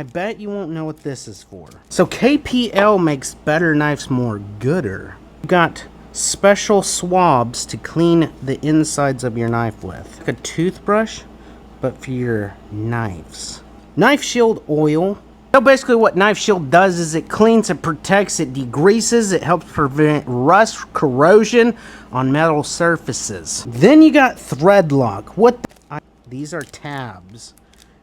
I bet you won't know what this is for. So KPL makes better knives more gooder. You've got special swabs to clean the insides of your knife with. Like a toothbrush, but for your knives. Knife Shield oil. So basically what Knife Shield does is it cleans, it protects, it degreases, it helps prevent rust, corrosion on metal surfaces. Then you got Thread Lock. These are tabs.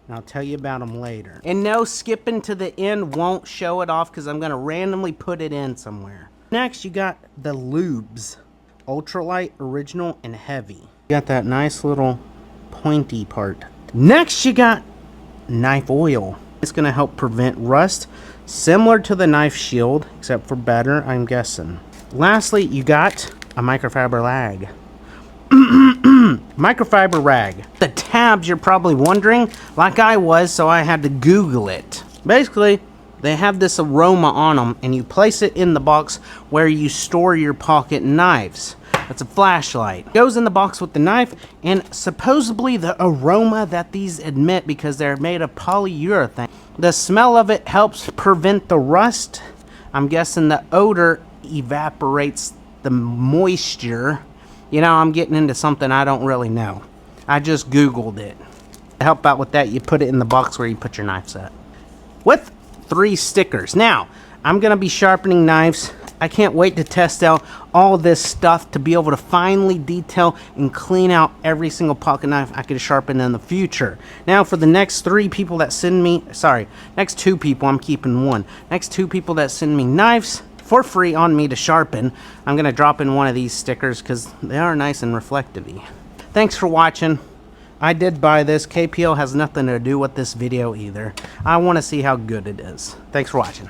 And I'll tell you about them later. And no, skipping to the end won't show it off because I'm going to randomly put it in somewhere. Next, you got the Lubes. Ultralight, Original, and Heavy. You got that nice little pointy part. Next, you got Knife Oil. It's going to help prevent rust. Similar to the Knife Shield, except for better, I'm guessing. Lastly, you got a Microfiber Rag. Microfiber Rag. The tabs, you're probably wondering, like I was, so I had to Google it. Basically, they have this aroma on them, and you place it in the box where you store your pocket knives. It's a flashlight. It goes in the box with the knife, and supposedly the aroma that these emit, because they're made of polyurethane, the smell of it helps prevent the rust. I'm guessing the odor evaporates the moisture. You know, I'm getting into something I don't really know. I just Googled it. To help out with that, you put it in the box where you put your knives at. With 3 stickers. Now, I'm going to be sharpening knives. I can't wait to test out all this stuff to be able to finally detail and clean out every single pocket knife I could sharpen in the future. Now, for the next 3 people that send me, next 2 people, I'm keeping 1. Next 2 people that send me knives for free on me to sharpen, I'm going to drop in one of these stickers because they are nice and reflective-y. Thanks for watching. I did buy this. KPL has nothing to do with this video either. I want to see how good it is. Thanks for watching.